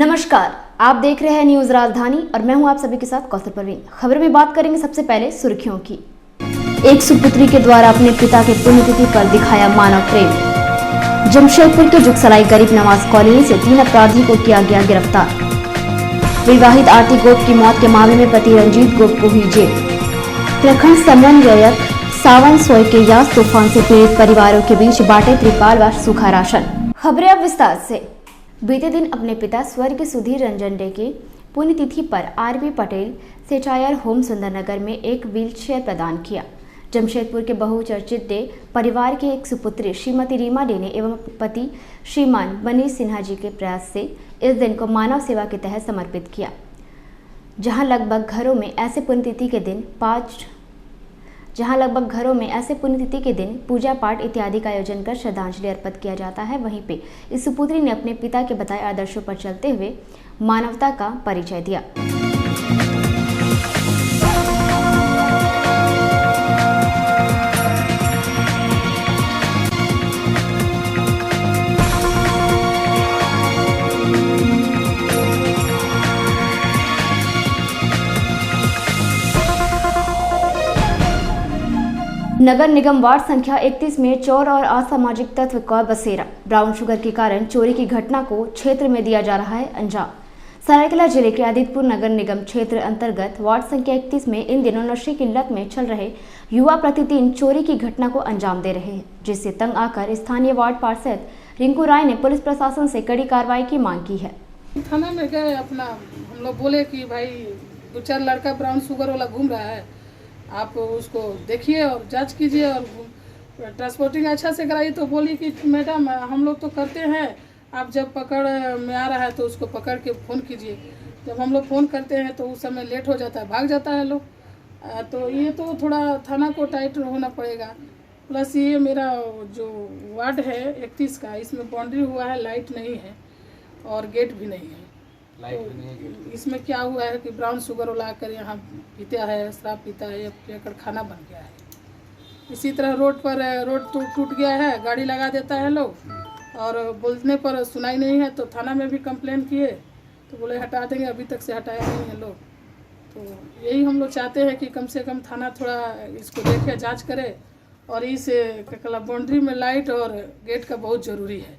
नमस्कार, आप देख रहे हैं न्यूज राजधानी और मैं हूं आप सभी के साथ कौसर परवीन। खबर में बात करेंगे सबसे पहले सुर्खियों की। एक सुपुत्री के द्वारा अपने पिता के पुण्यतिथि पर दिखाया मानव प्रेम। जमशेदपुर के जुगसराय गरीब नवाज कॉलोनी से 3 अपराधी को किया गया गिरफ्तार। विवाहित आरती गोप की मौत के मामले में पति रंजीत गोप को हुई जेल। प्रखंड समन्वयक सावन सोय के यास तूफान से पीड़ित परिवारों के बीच बांटे त्रिपाल व सूखा राशन। खबरें अब विस्तार से। बीते दिन अपने पिता स्वर्गीय सुधीर रंजन डे की पुण्यतिथि पर आरबी पटेल सेचायर होम सुंदरनगर में एक व्हीलचेयर प्रदान किया। जमशेदपुर के बहुचर्चित डे परिवार की एक सुपुत्री श्रीमती रीमा डे ने एवं पति श्रीमान मनीष सिन्हा जी के प्रयास से इस दिन को मानव सेवा के तहत समर्पित किया, जहां लगभग घरों में ऐसे पुण्यतिथि के दिन पूजा पाठ इत्यादि का आयोजन कर श्रद्धांजलि अर्पित किया जाता है। वहीं पे इस सुपुत्री ने अपने पिता के बताए आदर्शों पर चलते हुए मानवता का परिचय दिया। नगर निगम वार्ड संख्या 31 में चोर और असामाजिक तत्व का बसेरा। ब्राउन शुगर के कारण चोरी की घटना को क्षेत्र में दिया जा रहा है अंजाम। सरायकेला जिले के आदित्यपुर नगर निगम क्षेत्र अंतर्गत वार्ड संख्या 31 में इन दिनों नशे की लत में चल रहे युवा प्रतिदिन चोरी की घटना को अंजाम दे रहे हैं, जिससे तंग आकर स्थानीय वार्ड पार्षद रिंकू राय ने पुलिस प्रशासन से कड़ी कार्रवाई की मांग की है। थाना में गए, अपना हम लोग बोले कि भाई 2-4 लड़का ब्राउन शुगर वाला घूम रहा है, आप उसको देखिए और जांच कीजिए और ट्रांसपोर्टिंग अच्छा से कराइए। तो बोली कि मैडम हम लोग तो करते हैं, आप जब पकड़ में आ रहा है तो उसको पकड़ के फ़ोन कीजिए। जब हम लोग फ़ोन करते हैं तो उस समय लेट हो जाता है, भाग जाता है लोग। तो ये तो थोड़ा थाना को टाइट होना पड़ेगा। प्लस ये मेरा जो वार्ड है 31 का, इसमें बाउंड्री हुआ है, लाइट नहीं है और गेट भी नहीं है। तो इसमें क्या हुआ है कि ब्राउन शुगर वाला आकर यहाँ पीता है, शराब पीता है, या पीकर खाना बन गया है। इसी तरह रोड तो टूट गया है, गाड़ी लगा देता है लोग, और बोलने पर सुनाई नहीं है। तो थाना में भी कंप्लेन किए तो बोले हटा देंगे, अभी तक से हटाया नहीं है लोग। तो यही हम लोग चाहते हैं कि कम से कम थाना थोड़ा इसको देखे, जाँच करे, और इस बाउंड्री में लाइट और गेट का बहुत ज़रूरी है।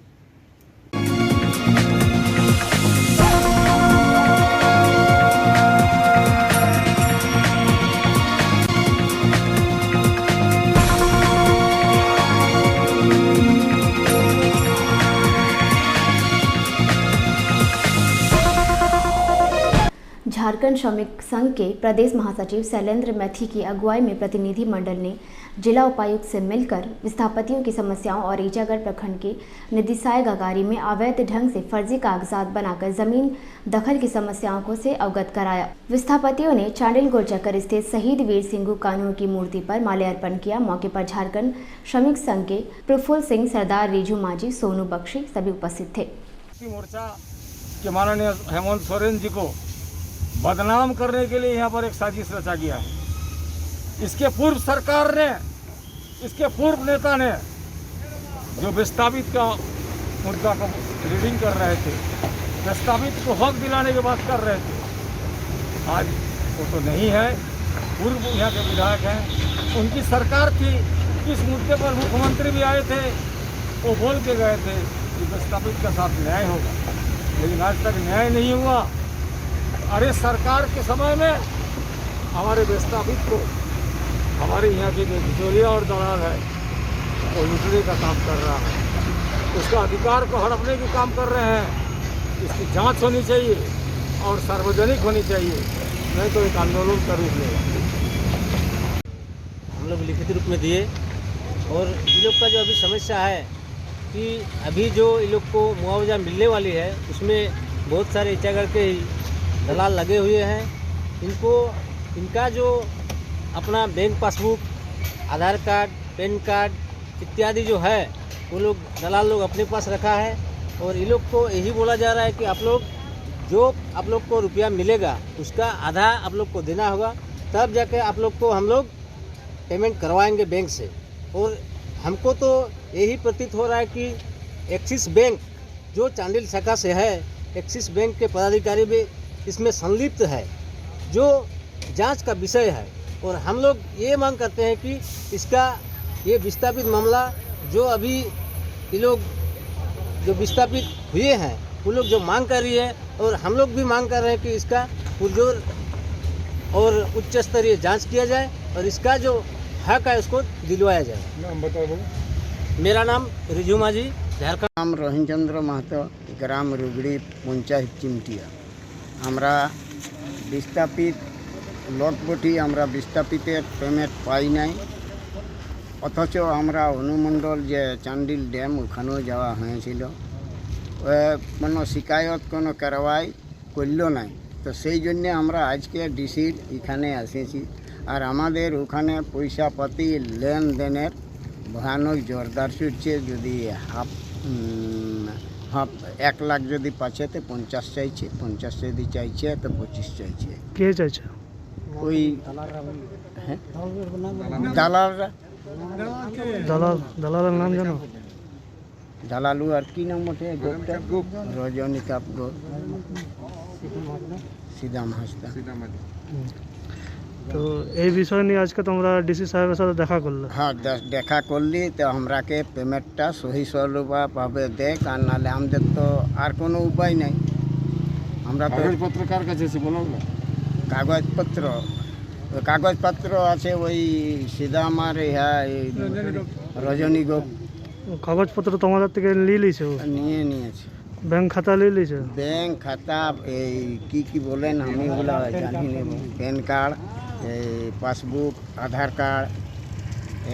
झारखंड श्रमिक संघ के प्रदेश महासचिव शैलेंद्र मैथी की अगुवाई में प्रतिनिधि मंडल ने जिला उपायुक्त से मिलकर विस्थापितों की समस्याओं और ईचागढ़ प्रखंड के निदिसाय गागारी में अवैध ढंग से फर्जी कागजात बनाकर जमीन दखल की समस्याओं को से अवगत कराया। विस्थापितों ने चांडिल गोलचक्कर स्थित शहीद वीर सिंह कानून की मूर्ति पर माल्यार्पण किया। मौके पर झारखंड श्रमिक संघ के प्रफुल्ल सिंह, सरदार रिजू मांझी, सोनू बख्शी सभी उपस्थित थे। मोर्चा के माननीय हेमंत सोरेन जी को बदनाम करने के लिए यहाँ पर एक साजिश रचा गया है। इसके पूर्व सरकार ने, इसके पूर्व नेता ने जो विस्थापित का मुद्दा को रीडिंग कर रहे थे, विस्थापित को हक दिलाने की बात कर रहे थे, आज वो तो नहीं है। पूर्व यहाँ के विधायक हैं, उनकी सरकार थी, इस मुद्दे पर मुख्यमंत्री भी आए थे, वो बोल के गए थे कि विस्थापित के साथ न्याय होगा, लेकिन आज तक न्याय नहीं हुआ। अरे सरकार के समय में हमारे विस्थापित को, हमारे यहाँ के जो बिचौलिया और दलाल है वो लूटने का काम कर रहा है, उसका अधिकार को हड़पने के काम कर रहे हैं। इसकी जांच होनी चाहिए और सार्वजनिक होनी चाहिए, नहीं तो एक आंदोलन का रूप लेगा। हम लोग लिखित रूप में दिए, और ये लोग का जो अभी समस्या है कि अभी जो ये लोग को मुआवजा मिलने वाली है उसमें बहुत सारे ईचागढ़ के दलाल लगे हुए हैं। इनका जो अपना बैंक पासबुक, आधार कार्ड, पैन कार्ड इत्यादि जो है वो लोग दलाल लोग अपने पास रखा है, और ये लोग को यही बोला जा रहा है कि आप लोग को रुपया मिलेगा उसका आधा आप लोग को देना होगा, तब जाके आप लोग को हम लोग पेमेंट करवाएंगे बैंक से। और हमको तो यही प्रतीत हो रहा है कि एक्सिस बैंक जो चांडिल शाखा से है एक्सिस बैंक के पदाधिकारी भी इसमें संलिप्त है, जो जांच का विषय है। और हम लोग ये मांग करते हैं कि इसका ये विस्थापित मामला जो अभी ये लोग जो विस्थापित हुए हैं वो लोग जो मांग कर रही है, और हम लोग भी मांग कर रहे हैं कि इसका पुरजोर और उच्च स्तरीय जांच किया जाए और इसका जो हक है उसको दिलवाया जाए। नाम बताओ। मेरा नाम रिजू माझी, झारखंड। नाम रोहिणचंद्र महतो, ग्राम रुगड़ी, पंचायत चिमटिया। আমরা বিস্তাপিত লটপটি আমরা বিস্তাপিতের পেমেন্ট পাই নাই, অথচ আমরা অনুমণ্ডল যে চান্ডিল ড্যাম ওখানেও যাওয়া হয়েছিল, কোনো শিকায়ত কোনো কারবাই করল নাই। তো সেই জন্যে আমরা আজকে ডিসির এখানে এসেছি। আর আমাদের ওখানে পয়সাপাতি লেনদেনের ভয়ানক জোরদার চলছে। যদি হাফ 1 লাখ যদি পাচ্ছে তো 50 চাইছে, 50 যদি চাইছে তো 25 চাইছে। কে চাইছে? ওই হ্যাঁ দালালরা। দালালের নাম জানো? দালালু আর কি নাম ওঠে? রজনীকাপ গো, সিদাম হাসদা। তো এই বিষয় নিয়ে আজকে তোমরা ডিসি সাহেবের সাথে দেখা করলে? হ্যাঁ, দেখা করলি তো আমরাকে পেমেন্টটা সহি সরলভাবে দেখ, আর নাহলে আমাদের তো আর কোনো উপায় নাই। আমরা তো কাগজপত্র কার কাছে আছে বলো না? কাগজপত্র আছে ওই সিদাম আর রজনী গোপ কাগজপত্র তোমাদের থেকে নিয়ে লিছে? নিয়েছে। ব্যাংক খাতা নিয়ে লিছে? ব্যাংক খাতা, এই কি বলেন আমি ওগুলো জানি না। প্যান কার্ড, এই পাসবুক, আধার কার্ড,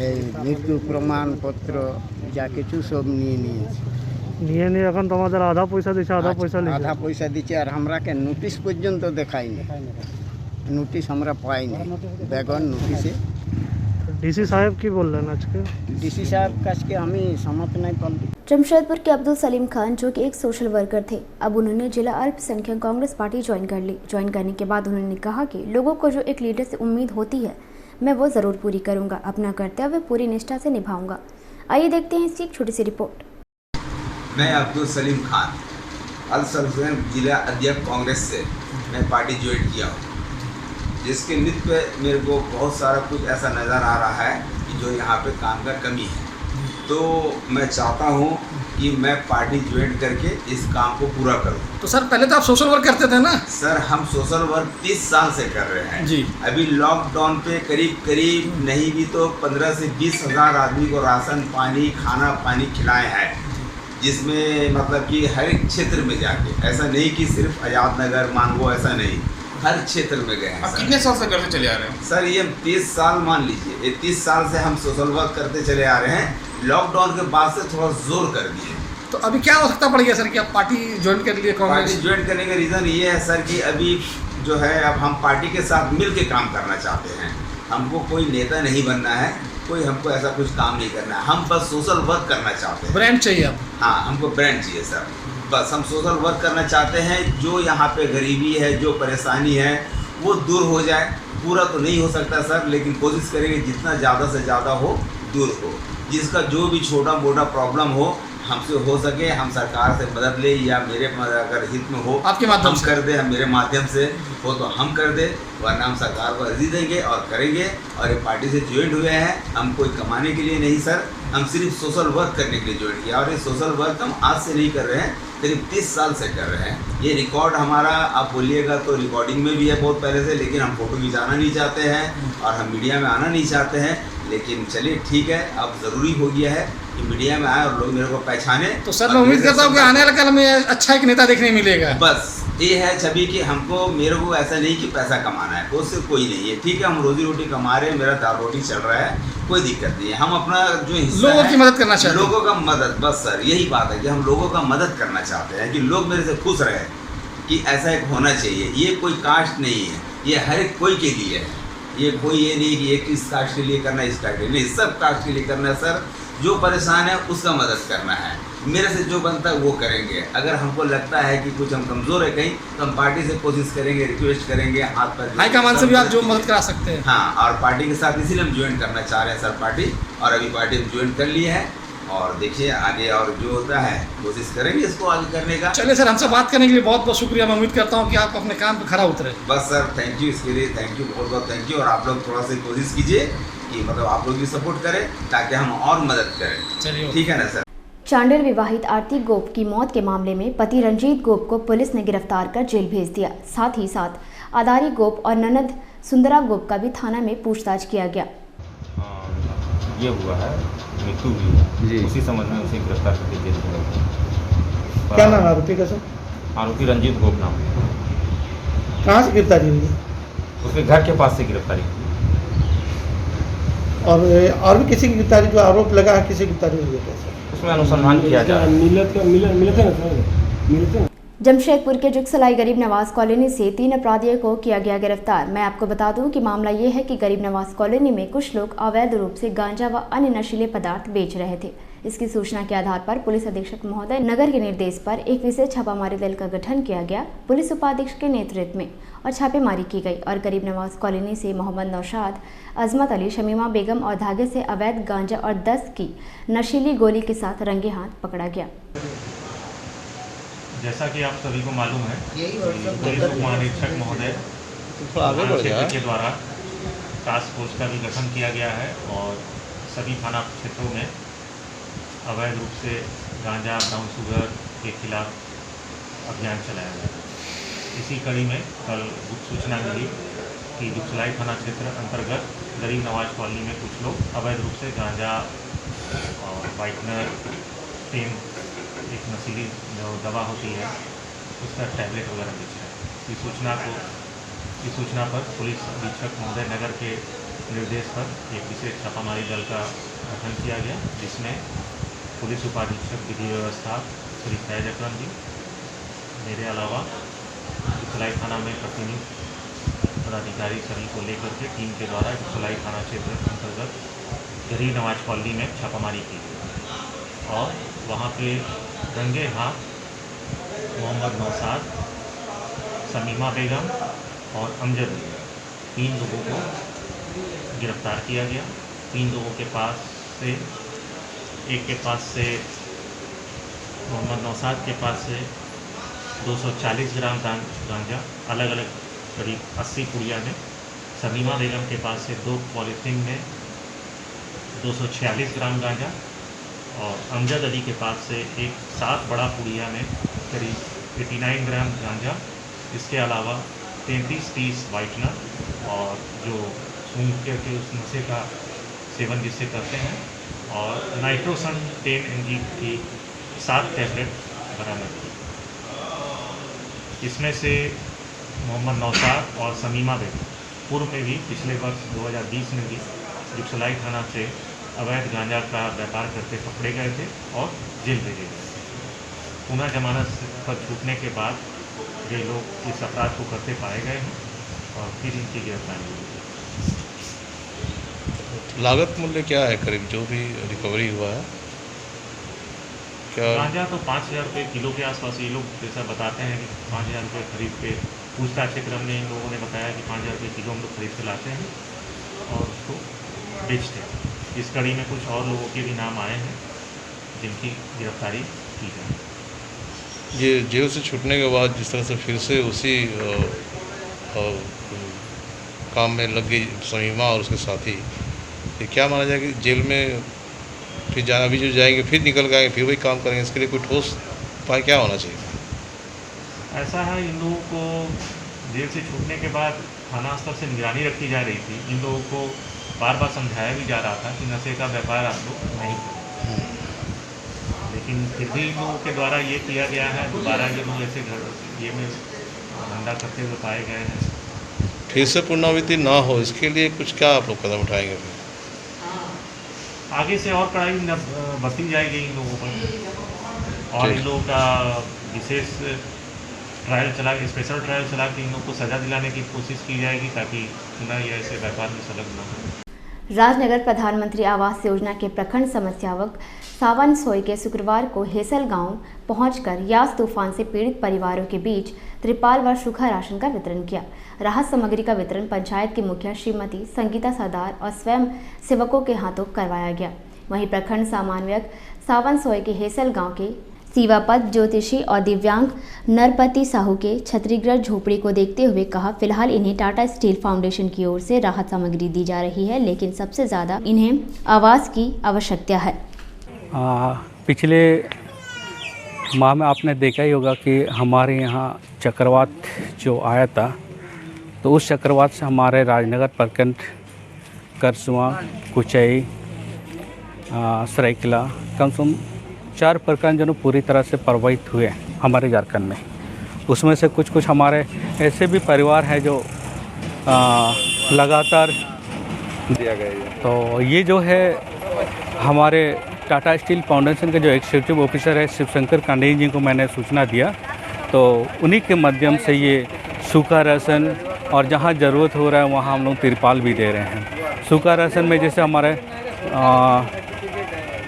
এই মৃত্যু প্রমাণপত্র, যা কিছু সব নিয়েছে। নিয়ে এখন তোমাদের আধা পয়সা দিচ্ছে, আধা পয়সা লিখে? আধা পয়সা দিচ্ছে। আর আমরাকে নোটিশ পর্যন্ত দেখাইনি, নোটিশ আমরা পাইনি বেগন নোটিশে। ডিসি সাহেব কি বললেন আজকে? ডিসি সাহেব কাছকে আমি समझ नहीं पाली। जमशेदपुर के अब्दुल सलीम खान, जो कि एक सोशल वर्कर थे, अब उन्होंने जिला अल्पसंख्यक कांग्रेस पार्टी ज्वाइन कर ली। ज्वाइन करने के बाद उन्होंने कहा कि लोगों को जो एक लीडर से उम्मीद होती है, मैं वो ज़रूर पूरी करूंगा, अपना कर्तव्य पूरी निष्ठा से निभाऊंगा। आइए देखते हैं इसकी एक छोटी सी रिपोर्ट। मैं अब्दुल सलीम खान, अल्पसंख्यक जिला अध्यक्ष कांग्रेस से मैं पार्टी ज्वाइन किया हूँ, जिसके निमित्त पे मेरे को बहुत सारा कुछ ऐसा नज़र आ रहा है कि जो यहाँ पे काम का कमी है। तो मैं चाहता हूँ कि मैं पार्टी ज्वाइन करके इस काम को पूरा करूँ। तो सर पहले तो आप सोशल वर्क करते थे ना? सर हम सोशल वर्क 30 साल से कर रहे हैं जी। अभी लॉकडाउन पे करीब नहीं भी तो 15 से 20 हज़ार आदमी को राशन पानी खाना पानी खिलाए हैं, जिसमें मतलब कि हर एक क्षेत्र में जाके, ऐसा नहीं कि सिर्फ आज़ाद नगर मानगो, ऐसा नहीं, हर क्षेत्र में गए हैं। आप कितने साल से करते चले आ रहे हैं? सर ये 30 साल मान लीजिए, ये 30 साल से हम सोशल वर्क करते चले आ रहे हैं। लॉकडाउन के बाद से थोड़ा जोर कर दिए। तो अभी क्या आवश्यकता पड़ गया सर कि आप पार्टी ज्वाइन कर लिए पार्टी कांग्रेस? ज्वाइन करने का रीज़न ये है सर कि अभी जो है अब हम पार्टी के साथ मिल के काम करना चाहते हैं। हमको कोई नेता नहीं बनना है, कोई हमको ऐसा कुछ काम नहीं करना है, हम बस सोशल वर्क करना चाहते हैं। ब्रांड चाहिए आप? हाँ, हमको ब्रांड चाहिए सर। बस हम सोशल वर्क करना चाहते हैं। जो यहाँ पे गरीबी है, जो परेशानी है, वो दूर हो जाए। पूरा तो नहीं हो सकता सर, लेकिन कोशिश करेंगे जितना ज़्यादा से ज़्यादा हो दूर हो। जिसका जो भी छोटा मोटा प्रॉब्लम हो हमसे हो सके, हम सरकार से मदद ले, या मेरे अगर हित में हो आपके माध्यम हम से कर दे, हम मेरे माध्यम से हो तो हम कर दे, वरना हम सरकार को अर्जी देंगे और करेंगे। और ये पार्टी से ज्वाइन हुए हैं, हम कोई कमाने के लिए नहीं सर, हम सिर्फ सोशल वर्क करने के लिए ज्वाइन किया। और ये सोशल वर्क हम आज से नहीं कर रहे हैं, करीब 30 साल से कर रहे हैं। ये रिकॉर्ड हमारा आप बोलिएगा तो रिकॉर्डिंग में भी है बहुत पहले से, लेकिन हम फोटो खिंचाना नहीं चाहते हैं और हम मीडिया में आना नहीं चाहते हैं। लेकिन चलिए ठीक है, अब ज़रूरी हो गया है कि मीडिया में आए और लोग मेरे को पहचाने। तो सर मैं उम्मीद करता हूँ कि आने वाले कल में अच्छा एक नेता देखने मिलेगा। बस ये है छवि कि हमको मेरे को ऐसा नहीं कि पैसा कमाना है, उससे कोई नहीं है। ठीक है, हम रोजी रोटी कमा रहे हैं, मेरा दाल रोटी चल रहा है, कोई दिक्कत नहीं है। हम अपना जो हिस्सा लोगों है, की मदद करना चाहते हैं। लोगों का मदद, बस सर यही बात है कि हम लोगों का मदद करना चाहते हैं कि लोग मेरे से खुश रहे, कि ऐसा एक होना चाहिए। ये कोई कास्ट नहीं है, ये हर एक कोई के लिए है। ये कोई ये नहीं कि एक इस कास्ट के लिए करना है, इस कास्ट के लिए नहीं, सब कास्ट के लिए करना है सर। जो परेशान है उसका मदद करना है, मेरे से जो बनता है वो करेंगे। अगर हमको लगता है कि कुछ हम कमज़ोर है कहीं, तो हम पार्टी से कोशिश करेंगे, रिक्वेस्ट करेंगे, हाथ पर हाईकमान से भी आप जो मदद करा सकते हैं। हाँ, और पार्टी के साथ इसीलिए हम ज्वाइन करना चाह रहे हैं सर पार्टी। और अभी पार्टी हम ज्वाइन कर लिए हैं, और देखिए आगे और जो होता है कोशिश करेंगे इसको आगे करने का। चलिए सर, हमसे बात करने के लिए बहुत बहुत शुक्रिया। मैं उम्मीद करता हूँ कि आप अपने काम पे खरा उतरे। बस सर थैंक यू, इसके लिए थैंक यू, बहुत बहुत थैंक यू। और आप लोग थोड़ा सा कोशिश कीजिए कि मतलब आप लोग भी सपोर्ट करें ताकि हम और मदद करें। चलिए, ठीक है ना सर। चांडिल विवाहित आरती गोप की मौत के मामले में पति रंजीत गोप को पुलिस ने गिरफ्तार कर जेल भेज दिया। साथ ही साथ आदारी गोप और ननद सुंदरा गोप का भी थाना में पूछताछ किया गया। ये हुआ है, मृत्यु हुई है जी। उसी संबंध में उसे गिरफ्तार करके जेल भेजा। क्या नाम आरोपी का सर? आरोपी रंजीत गोप नाम है। कहाँ से गिरफ्तारी हुई? उसके घर के पास से गिरफ्तारी हुई। और भी किसी की गिरफ्तारी, जो आरोप लगा है किसी की गिरफ्तारी हुई है सर? उसमें अनुसंधान किया जा रहा है। जमशेदपुर के जुगसलाई गरीब नवाज कॉलोनी से 3 अपराधियों को किया गया गिरफ्तार। मैं आपको बता दूं कि मामला ये है कि गरीब नवाज कॉलोनी में कुछ लोग अवैध रूप से गांजा व अन्य नशीले पदार्थ बेच रहे थे। इसकी सूचना के आधार पर पुलिस अधीक्षक महोदय नगर के निर्देश पर एक विशेष छापामारी दल का गठन किया गया। पुलिस उपाधीक्षक के नेतृत्व में और छापेमारी की गई और गरीब नवाज कॉलोनी से मोहम्मद नौशाद, अजमत अली, शमीमा बेगम और धागे से अवैध गांजा और 10 की नशीली गोली के साथ रंगे हाथ पकड़ा गया। जैसा कि आप सभी को मालूम है, पुलिस उप महानिरीक्षक महोदय क्षेत्र के द्वारा टास्क फोर्स का भी गठन किया गया है और सभी थाना क्षेत्रों में अवैध रूप से गांजा, ब्राउन शुगर के खिलाफ अभियान चलाया गया। इसी कड़ी में कल गुप्त सूचना मिली कि जुगसलाई थाना क्षेत्र अंतर्गत गरीब नवाज कॉलोनी में कुछ लोग अवैध रूप से गांजा और वाइटनर, पेन, एक नशीली जो दवा होती है उसका टैबलेट वगैरह बेच रहे हैं। इस सूचना पर पुलिस अधीक्षक महोदय नगर के निर्देश पर एक विशेष छापामारी दल का गठन किया गया, जिसमें पुलिस उपाधीक्षक विधि व्यवस्था श्री फैज अकरम जी, मेरे अलावा जुगसलाई थाना में प्रतिनियुक्त पदाधिकारी सभी को लेकर के टीम के द्वारा जुगसलाई थाना क्षेत्र अंतर्गत गरीब नवाज कॉलोनी में छापामारी की गई और वहाँ पे रंगे हाथ मोहम्मद नौशाद, शमीमा बेगम और अमजद, 3 लोगों को गिरफ्तार किया गया। 3 लोगों के पास से, एक के पास से मोहम्मद नौशाद के पास से 240 ग्राम गांजा अलग अलग करीब 80 पुड़िया में, शमीमा बेगम के पास से 2 पॉलीथीन में 246 ग्राम गांजा और अमजद अली के पास से एक 7 बड़ा पुड़िया में करीब 89 ग्राम गांजा। इसके अलावा 33-30 वाइटनर और जो सूंघ के उस नशे का सेवन जिससे करते हैं और नाइट्रोसन 10 mg की 7 टैबलेट बरामद की। इसमें से मोहम्मद नौशाद और शमीमा बेगम पूर्व में भी पिछले वर्ष 2020 में भी जुगसलाई थाना से अवैध गांजा का व्यापार करते पकड़े गए थे और जेल भेजे गए थे। पुनः जमानत पर छूटने के बाद ये लोग इस अपराध को करते पाए गए हैं और फिर इनकी गिरफ्तारी हुई। लागत मूल्य क्या है करीब जो भी रिकवरी हुआ है? क्या गांजा तो 5,000 रुपये किलो के आसपास ये लोग जैसा बताते हैं कि 5,000 रुपये खरीद के, पूछताछ के क्रम में इन लोगों ने बताया कि 5,000 रुपये किलो हम लोग खरीद के लाते हैं और उसको बेचते हैं। इस कड़ी में कुछ और लोगों के भी नाम आए हैं जिनकी गिरफ्तारी की जाए। ये जेल से छूटने के बाद जिस तरह से फिर से उसी काम में लग गई शमीमा और उसके साथी, ये क्या माना जाए कि जेल में फिर जाना, अभी जो जाएंगे फिर निकल गए फिर वही काम करेंगे, इसके लिए कोई ठोस उपाय क्या होना चाहिए? ऐसा है, इन लोगों को जेल से छूटने के बाद थाना स्तर से निगरानी रखी जा रही थी। इन लोगों को बार बार समझाया भी जा रहा था कि नशे का व्यापार आप लोग नहीं करें, लेकिन फिर भी इन लोगों के द्वारा ये किया गया है। दोबारा ये लोग ऐसे ये में धंधा करते हुए पाए गए हैं। फिर से पुनरावृत्ति ना हो इसके लिए कुछ क्या आप लोग कदम उठाएंगे? फिर आगे से और कड़ाई बरती जाएगी इन लोगों पर और इन लोगों का विशेष ट्रायल चला, स्पेशल ट्रायल चला के इन लोगों को सज़ा दिलाने की कोशिश की जाएगी ताकि पुनः ये ऐसे व्यापार में संलग्न न हो। राजनगर प्रधानमंत्री आवास योजना के प्रखंड समस्यावक सावन सोई के शुक्रवार को हेसल गांव पहुंचकर यास तूफान से पीड़ित परिवारों के बीच त्रिपाल व सूखा राशन का वितरण किया। राहत सामग्री का वितरण पंचायत की मुखिया श्रीमती संगीता सरदार और स्वयं सेवकों के हाथों करवाया गया। वहीं प्रखंड समन्वयक सावन सोय के हेसल गांव के सीवापत ज्योतिषी और दिव्यांग नरपति साहू के क्षतिग्रस्त झोपड़ी को देखते हुए कहा, फिलहाल इन्हें टाटा स्टील फाउंडेशन की ओर से राहत सामग्री दी जा रही है, लेकिन सबसे ज़्यादा इन्हें आवास की आवश्यकता है। पिछले माह में आपने देखा ही होगा कि हमारे यहाँ चक्रवात जो आया था, तो उस चक्रवात से हमारे राजनगर प्रखंड करसुआ, कुचई, सरायकला कम से कम 4 प्रखंड जो पूरी तरह से प्रभावित हुए हमारे झारखंड में। उसमें से कुछ हमारे ऐसे भी परिवार हैं जो लगातार दिया गया है। तो ये जो है हमारे टाटा स्टील फाउंडेशन के जो एग्जीक्यूटिव ऑफिसर है शिवशंकर कांडे जी को मैंने सूचना दिया, तो उन्हीं के माध्यम से ये सूखा राशन और जहाँ ज़रूरत हो रहा है वहाँ हम लोग तिरपाल भी दे रहे हैं। सूखा राशन में जैसे हमारे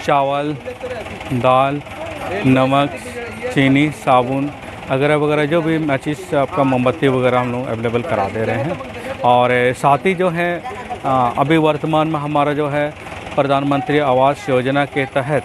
चावल, दाल, नमक, चीनी, साबुन वगैरह जो भी मैचिस आपका मोमबत्ती वगैरह हम लोग अवेलेबल करा दे रहे हैं। और साथ ही जो है अभी वर्तमान में हमारा जो है प्रधानमंत्री आवास योजना के तहत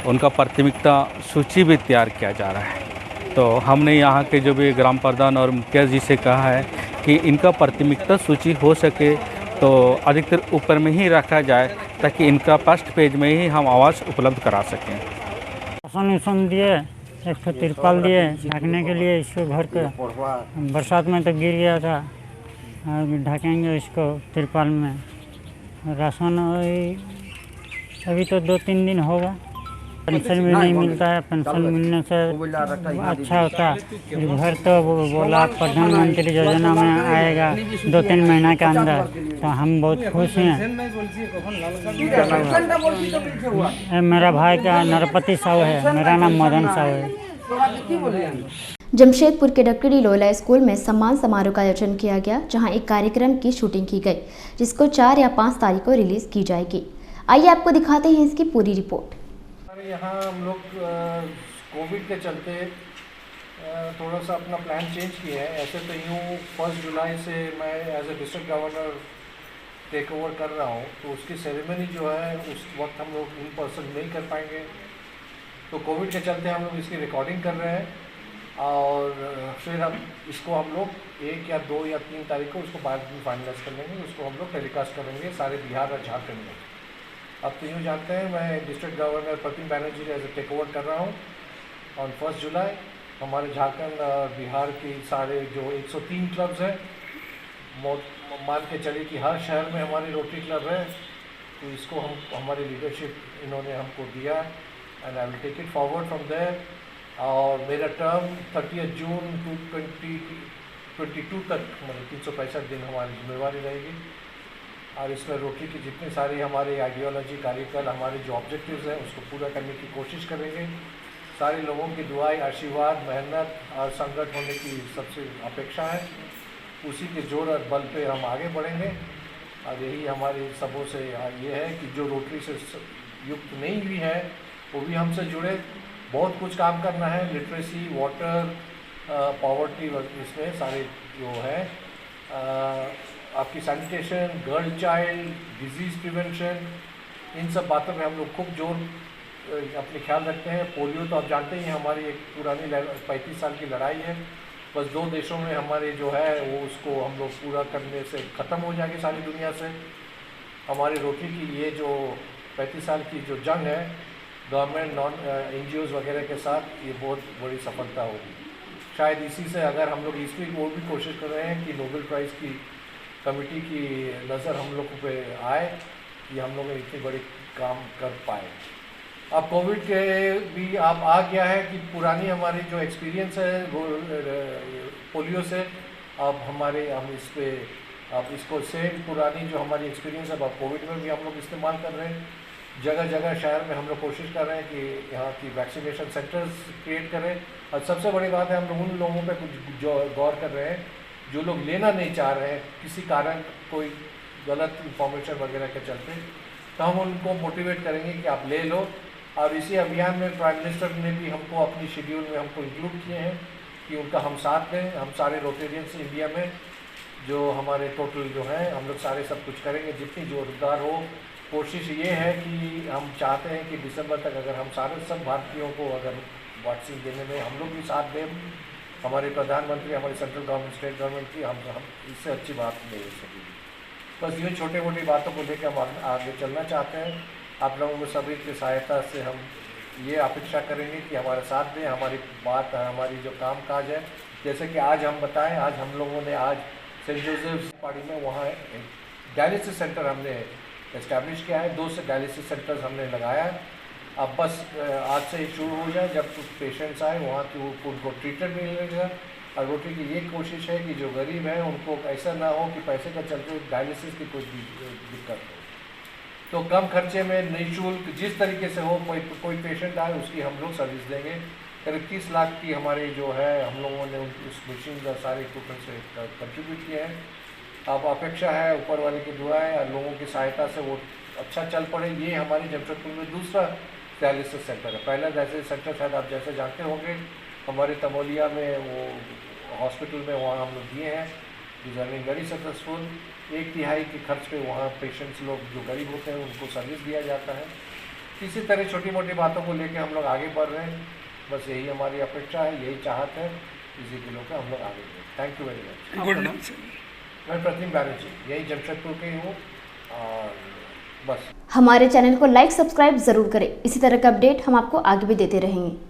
उनका प्राथमिकता सूची भी तैयार किया जा रहा है। तो हमने यहाँ के जो भी ग्राम प्रधान और मुखिया जी से कहा है कि इनका प्राथमिकता सूची हो सके तो अधिकतर ऊपर में ही रखा जाए, ताकि इनका फर्स्ट पेज में ही हम आवास उपलब्ध करा सकें। राशन दिए, एक तो तिरपाल दिए ढकने के लिए इसको घर के, बरसात में तो गिर गया था, ढकेंगे इसको तिरपाल में। राशन अभी तो 2-3 दिन होगा, पेंशन भी नहीं मिलता है। पेंशन मिलने से अच्छा होता है। घर तो बोला प्रधानमंत्री योजना में आएगा 2-3 महीना के अंदर, तो हम बहुत खुश हैं। मेरा भाई का नरपति साहू है, मेरा नाम मदन साहू है। जमशेदपुर के डकड़ी लोला स्कूल में सम्मान समारोह का आयोजन किया गया, जहां एक कार्यक्रम की शूटिंग की गई, जिसको 4 या 5 तारीख को रिलीज की जाएगी। आइए आपको दिखाते हैं इसकी पूरी रिपोर्ट। यहाँ हम लोग कोविड के चलते थोड़ा सा अपना प्लान चेंज किया है। ऐसे तो यूँ 1 जुलाई से मैं as a district governor take over कर रहा हूँ, तो उसकी सेरेमनी जो है उस वक्त हम लोग इन पर्सन नहीं कर पाएंगे। तो कोविड के चलते हम लोग इसकी रिकॉर्डिंग कर रहे हैं और फिर हम लोग 1 या 2 या 3 तारीख को उसको बाद में फाइनलाइज कर लेंगे। उसको हम लोग टेलीकास्ट करेंगे सारे बिहार और झारखंड में। अब तो यूँ जानते हैं मैं district governor Pratim Banerjee as a take over कर रहा हूँ ऑन 1 जुलाई। हमारे झारखंड और बिहार की सारे जो 103 क्लब्स हैं, मान के चलिए कि हर शहर में हमारी रोटरी क्लब है, तो इसको हमारी लीडरशिप इन्होंने हमको दिया and I will take it forward from there. और मेरा टर्म 30 जून 2022 तक, मतलब 365 दिन हमारी जिम्मेवारी रहेगी। और इसमें रोटरी की जितनी सारी हमारी आइडियोलॉजी, कार्यकाल, हमारे जो ऑब्जेक्टिव्स हैं उसको पूरा करने की कोशिश करेंगे। सारे लोगों की दुआएं, आशीर्वाद, मेहनत और संगठन होने की सबसे अपेक्षा है। उसी के जोर और बल पे हम आगे बढ़ेंगे। और यही हमारी सबों से ये है कि जो रोटरी से युक्त नहीं भी है वो भी हमसे जुड़े। बहुत कुछ काम करना है, लिटरेसी, वाटर, पॉवर्टी, इसमें सारे जो है आपकी sanitation, girl child, disease prevention, इन सब बातों में हम लोग खूब जोर अपने ख्याल रखते हैं। पोलियो तो आप जानते ही हैं, हमारी एक पुरानी 35 साल की लड़ाई है। बस 2 देशों में हमारे जो है वो उसको हम लोग पूरा करने से ख़त्म हो जाएगी सारी दुनिया से। हमारी रोटरी की ये जो 35 साल की जो जंग है गवर्नमेंट, NGOs वगैरह के साथ, ये बहुत बड़ी सफलता होगी। शायद इसी से अगर हम लोग इसकी और भी कोशिश कर रहे हैं कि नोबेल प्राइज़ की कमेटी की नज़र हम लोगों पे आए कि हम लोग इतनी बड़ी काम कर पाए। अब कोविड के भी अब आ गया है कि पुरानी हमारी जो एक्सपीरियंस है वो पोलियो से, अब हम इस पे अब इसको सेम पुरानी जो हमारी एक्सपीरियंस है अब कोविड में भी हम लोग इस्तेमाल कर रहे हैं। जगह जगह शहर में हम लोग कोशिश कर रहे हैं कि यहाँ की वैक्सीनेशन सेंटर्स क्रिएट करें। और सबसे बड़ी बात है, हम लोग उन लोगों पे कुछ जो गौर कर रहे हैं जो लोग लेना नहीं चाह रहे हैं किसी कारण, कोई गलत इंफॉर्मेशन वगैरह के चलते, तो हम उनको मोटिवेट करेंगे कि आप ले लो। और इसी अभियान में प्राइम मिनिस्टर ने भी हमको अपनी शेड्यूल में हमको इंक्लूड किए हैं कि उनका हम साथ दें। हम सारे रोटेरियंस इंडिया में जो हमारे टोटल जो हैं हम लोग सारे सब कुछ करेंगे, जितनी जोरदार हो कोशिश ये है कि हम चाहते हैं कि दिसंबर तक अगर हम सारे सब भारतीयों को अगर वैक्सीन देने में हम लोग भी साथ दें, हमारे प्रधानमंत्री, हमारे सेंट्रल गवर्नमेंट, स्टेट गवर्नमेंट की हम इससे अच्छी बात नहीं हो सकेगी। बस यूँ छोटी मोटी बातों को लेकर हम आगे चलना चाहते हैं। आप लोगों को सभी की सहायता से हम ये अपेक्षा करेंगे कि हमारे साथ दें, हमारी बात, हमारी जो काम काज है, जैसे कि आज हम बताएं, आज हम लोगों ने आज सेंट जोसेफ पाड़ी में वहाँ डायलिसिस सेंटर हमने इस्टेब्लिश किया है। 2 से डायलिसिस सेंटर्स हमने लगाया है। अब बस आज से शुरू हो जाए, जब पेशेंट्स आए वहाँ की उनको ट्रीटमेंट मिलेगा। और रोटी की ये कोशिश है कि जो गरीब है उनको ऐसा ना हो कि पैसे का चलते डायलिसिस की कोई दिक्कत हो, तो कम खर्चे में निःशुल्क जिस तरीके से हो कोई पेशेंट आए उसकी हम लोग सर्विस देंगे। करीब 30 लाख की हमारी जो है हम लोगों ने उस मशीन का सारे इक्विपमेंट से कंट्रीब्यूट किया है। अब अपेक्षा है ऊपर वाले की दुआएं और लोगों की सहायता से वो अच्छा चल पड़े। ये हमारी जमशेदपुर में दूसरा डायलिसिस सेंटर है। पहला डायलिसिस सेंटर शायद आप जैसे जानते होंगे हमारे तमोलिया में वो हॉस्पिटल में वहाँ हम लोग दिए हैं, इज रनिंग वेरी सक्सेसफुल। 1/3 के खर्च पे वहाँ पेशेंट्स लोग जो गरीब होते हैं उनको सर्विस दिया जाता है। इसी तरह छोटी मोटी बातों को लेकर हम लोग आगे बढ़ रहे हैं। बस यही हमारी अपेक्षा है, यही चाहत है, इसी के लोग हम लोग आगे बढ़ें। Thank you very much. मैं प्रतिम बैनर्जी, यही जमशेदपुर के ही हूँ। और बस हमारे चैनल को लाइक सब्सक्राइब जरूर करें। इसी तरह का अपडेट हम आपको आगे भी देते रहेंगे।